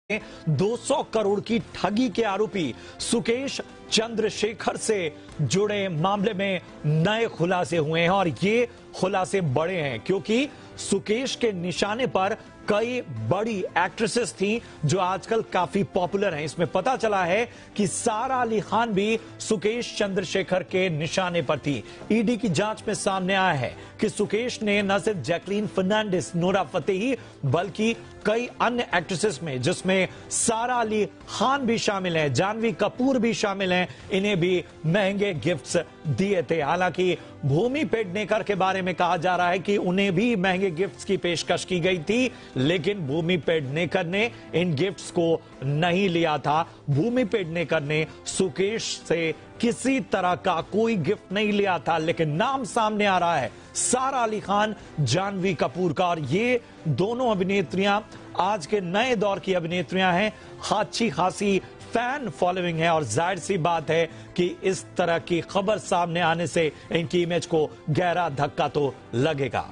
200 करोड़ की ठगी के आरोपी सुकेश चंद्रशेखर से जुड़े मामले में नए खुलासे हुए हैं और ये खुलासे बड़े हैं क्योंकि सुकेश के निशाने पर कई बड़ी एक्ट्रेसेस थी जो आजकल काफी पॉपुलर हैं। इसमें पता चला है कि सारा अली खान भी सुकेश चंद्रशेखर के निशाने पर थी। ईडी की जांच में सामने आया है कि सुकेश ने न सिर्फ जैकलीन फर्नांडिस, नोरा फतेही बल्कि कई अन्य एक्ट्रेसेस में, जिसमें सारा अली खान भी शामिल हैं, जानवी कपूर भी शामिल हैं, इन्हें भी महंगे गिफ्ट्स दिए थे। हालांकि भूमि पेडनेकर के बारे में कहा जा रहा है कि उन्हें भी महंगे गिफ्ट्स की पेशकश की गई थी, लेकिन भूमि पेडनेकर ने इन गिफ्ट्स को नहीं लिया था। भूमि पेडनेकर ने सुकेश से किसी तरह का कोई गिफ्ट नहीं लिया था, लेकिन नाम सामने आ रहा है सारा अली खान, जानवी कपूर का। और ये दोनों अभिनेत्रियां आज के नए दौर की अभिनेत्रियां हैं, अच्छी खासी फैन फॉलोइंग है और जाहिर सी बात है कि इस तरह की खबर सामने आने से इनकी इमेज को गहरा धक्का तो लगेगा।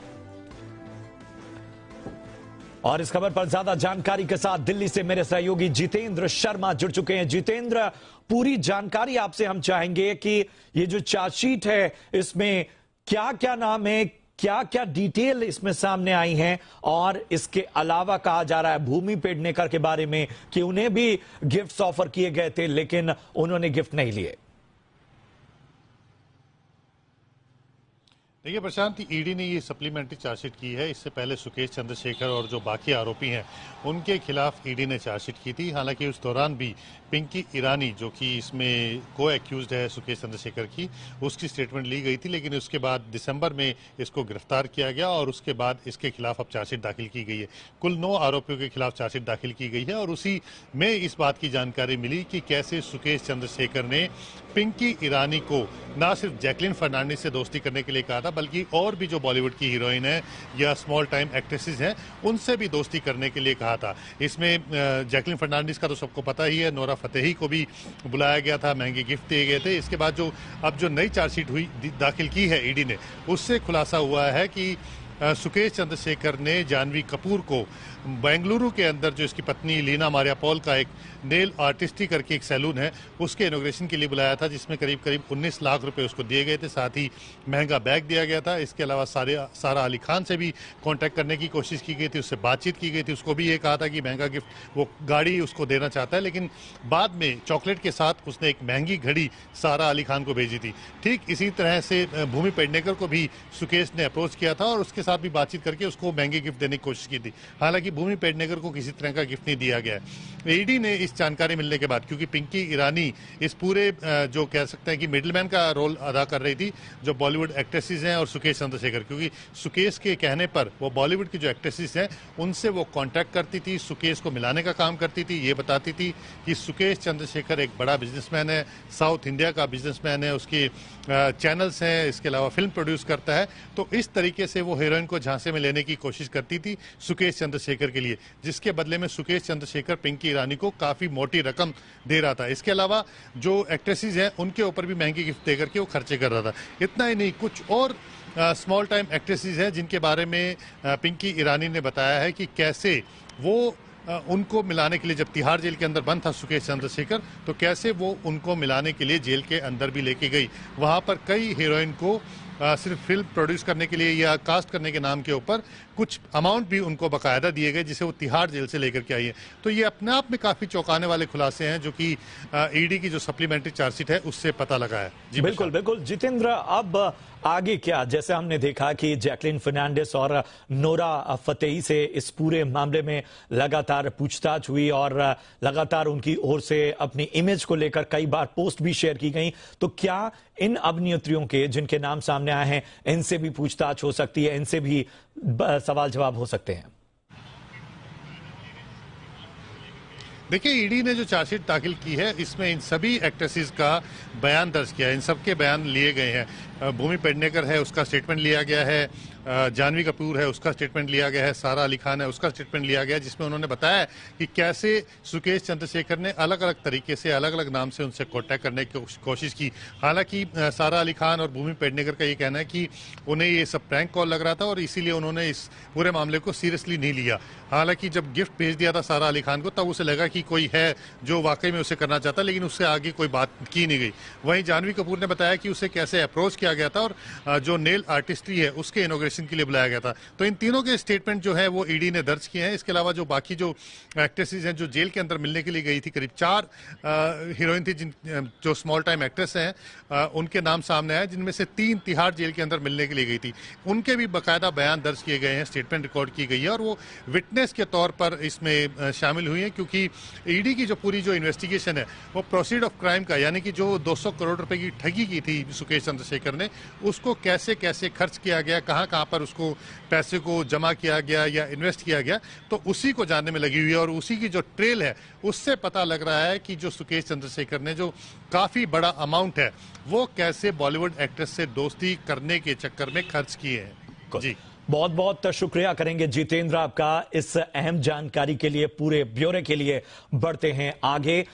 और इस खबर पर ज्यादा जानकारी के साथ दिल्ली से मेरे सहयोगी जितेंद्र शर्मा जुड़ चुके हैं। जितेंद्र, पूरी जानकारी आपसे हम चाहेंगे कि ये जो चार्जशीट है इसमें क्या क्या नाम है, क्या क्या डिटेल इसमें सामने आई हैं, और इसके अलावा कहा जा रहा है भूमि पेडनेकर के बारे में कि उन्हें भी गिफ्ट्स ऑफर किए गए थे लेकिन उन्होंने गिफ्ट नहीं लिए। देखिए प्रशांत, ईडी ने ये सप्लीमेंट्री चार्जशीट की है। इससे पहले सुकेश चंद्रशेखर और जो बाकी आरोपी हैं उनके खिलाफ ईडी ने चार्जशीट की थी। हालांकि उस दौरान भी पिंकी ईरानी, जो कि इसमें को एक्यूज्ड है सुकेश चंद्रशेखर की, उसकी स्टेटमेंट ली गई थी, लेकिन उसके बाद दिसंबर में इसको गिरफ्तार किया गया और उसके बाद इसके खिलाफ अब चार्जशीट दाखिल की गई है। कुल 9 आरोपियों के खिलाफ चार्जशीट दाखिल की गई है और उसी में इस बात की जानकारी मिली कि कैसे सुकेश चंद्रशेखर ने पिंकी ईरानी को न सिर्फ जैकलीन फर्नांडिस से दोस्ती करने के लिए कहा था, बल्कि और भी जो बॉलीवुड की हीरोइन है या स्मॉल टाइम एक्ट्रेसेस हैं उनसे भी दोस्ती करने के लिए कहा था। इसमें जैकलीन फर्नांडिस का तो सबको पता ही है, नोरा फतेही को भी बुलाया गया था, महंगे गिफ्ट दिए गए थे। इसके बाद जो नई चार्जशीट हुई दाखिल की है ईडी ने, उससे खुलासा हुआ है कि सुकेश चंद्रशेखर ने जानवी कपूर को बेंगलुरु के अंदर जो इसकी पत्नी लीना मारिया पॉल का एक नेल आर्टिस्टी करके एक सैलून है उसके इनॉग्रेशन के लिए बुलाया था, जिसमें करीब 19 लाख रुपए उसको दिए गए थे। साथ ही महंगा बैग दिया गया था। इसके अलावा सारा अली खान से भी कांटेक्ट करने की कोशिश की गई थी, उससे बातचीत की गई थी। उसको भी ये कहा था कि महंगा गिफ्ट, वो गाड़ी उसको देना चाहता है, लेकिन बाद में चॉकलेट के साथ उसने एक महंगी घड़ी सारा अली खान को भेजी थी। ठीक इसी तरह से भूमि पेडनेकर को भी सुकेश ने अप्रोच किया था और उसके साथ भी बातचीत करके उसको महंगे गिफ्ट देने की कोशिश की थी। हालांकि भूमि पेडनेकर को किसी तरह का गिफ्ट नहीं दिया गया। ईडी ने इस जानकारी मिलने के बाद, क्योंकि पिंकी ईरानी इस पूरे जो कह सकते हैं कि मिडलमैन का रोल अदा कर रही थी, जो बॉलीवुड एक्ट्रेसेस हैं और सुकेश चंद्रशेखर, क्योंकि सुकेश के कहने पर वो बॉलीवुड की जो एक्ट्रेसेस हैं उनसे वो कांटेक्ट करती थी, सुकेश को मिलाने का काम करती थी। ये बताती थी कि सुकेश चंद्रशेखर एक बड़ा बिजनेसमैन है, साउथ इंडिया का बिजनेसमैन है, उसके चैनल्स हैं, इसके अलावा फिल्म प्रोड्यूस करता है। तो इस तरीके से वो हीरोइन को झांसे में लेने की कोशिश करती थी सुकेश चंद्रशेखर के लिए, जिसके बदले में सुकेश चंद्रशेखर पिंकी ईरानी को काफी मोटी रकम दे रहा था। इसके अलावा जो एक्ट्रेसेस हैं उनके ऊपर भी महंगी गिफ्ट देकर के वो खर्चे कर रहा था। इतना ही नहीं, कुछ और स्मॉल टाइम एक्ट्रेसेस हैं जिनके बारे में पिंकी ईरानी ने बताया है कि कैसे वो उनको मिलाने के लिए, जब तिहाड़ जेल के अंदर बंद था सुकेश चंद्रशेखर, तो कैसे वो उनको मिलाने के लिए जेल के अंदर भी लेके गई। वहां पर कई हीरोइन को सिर्फ फिल्म प्रोड्यूस करने के लिए या कास्ट करने के नाम के ऊपर कुछ अमाउंट भी उनको बाकायदा दिए गए, जिसे वो तिहाड़ जेल से लेकर के आई है। तो ये अपने आप में काफी चौंकाने वाले खुलासे हैं जो कि ईडी की जो सप्लीमेंट्री चार्जशीट है उससे पता लगा है। जी बिल्कुल बिल्कुल जितेंद्र, अब आगे क्या? जैसे हमने देखा कि जैकलीन फर्नांडिस और नोरा फतेही से इस पूरे मामले में लगातार पूछताछ हुई और लगातार उनकी ओर से अपनी इमेज को लेकर कई बार पोस्ट भी शेयर की गई। तो क्या इन अभिनेत्रियों के जिनके नाम सामने आए हैं इनसे भी पूछताछ हो सकती है, इनसे भी सवाल जवाब हो सकते हैं? देखिए, ईडी ने जो चार्जशीट दाखिल की है इसमें इन सभी एक्ट्रेसेस का बयान दर्ज किया है, इन सबके बयान लिए गए हैं। भूमि पेडनेकर है, उसका स्टेटमेंट लिया गया है, जानवी कपूर है उसका स्टेटमेंट लिया गया है, सारा अली खान है उसका स्टेटमेंट लिया गया है, जिसमें उन्होंने बताया कि कैसे सुकेश चंद्रशेखर ने अलग अलग तरीके से अलग अलग नाम से उनसे कांटेक्ट करने की कोशिश की। हालांकि सारा अली खान और भूमि पेडनेकर का ये कहना है कि उन्हें ये सब प्रैंक कॉल लग रहा था और इसीलिए उन्होंने इस पूरे मामले को सीरियसली नहीं लिया। हालांकि जब गिफ्ट भेज दिया था सारा अली खान को तब उसे लगा कि कोई है जो वाकई में उसे करना चाहता, लेकिन उससे आगे कोई बात की नहीं गई। वहीं जानवी कपूर ने बताया कि उसे कैसे अप्रोच किया गया था और जो नेल आर्टिस्ट्री है उसके इनॉग्रेशन के लिए बुलाया गया था। तो इन तीनों के स्टेटमेंट जो है वो ईडी ने दर्ज किए हैं। इसके अलावा जो बाकी जो एक्ट्रेसेस हैं जो जेल के अंदर मिलने के लिए गई थी, करीब 4 हीरोइन थी जो स्मॉल टाइम एक्ट्रेस हैं, उनके नाम सामने आए, जिनमें से 3 तिहाड़ जेल के अंदर मिलने के लिए गई थी। उनके भी बाकायदा बयान दर्ज किए गए हैं, स्टेटमेंट रिकॉर्ड की गई है और वो विटनेस के तौर पर इसमें शामिल हुई है, क्योंकि ईडी की जो पूरी जो इन्वेस्टिगेशन है वो प्रोसीड ऑफ क्राइम का, यानी कि जो 200 करोड़ रुपए की ठगी की थी सुकेश चंद्रशेखर ने, उसको कैसे कैसे खर्च किया गया, कहां कहां पर उसको पैसे को जमा किया गया या इन्वेस्ट किया गया, तो उसी को जानने में लगी हुई है। और उसी की जो ट्रेल है उससे पता लग रहा है कि जो सुकेश चंद्रशेखर ने जो काफी बड़ा अमाउंट है वो कैसे बॉलीवुड एक्ट्रेस से दोस्ती करने के चक्कर में खर्च किए हैं। जी बहुत बहुत शुक्रिया करेंगे जितेंद्र आपका इस अहम जानकारी के लिए, पूरे ब्यौरे के लिए। बढ़ते हैं आगे।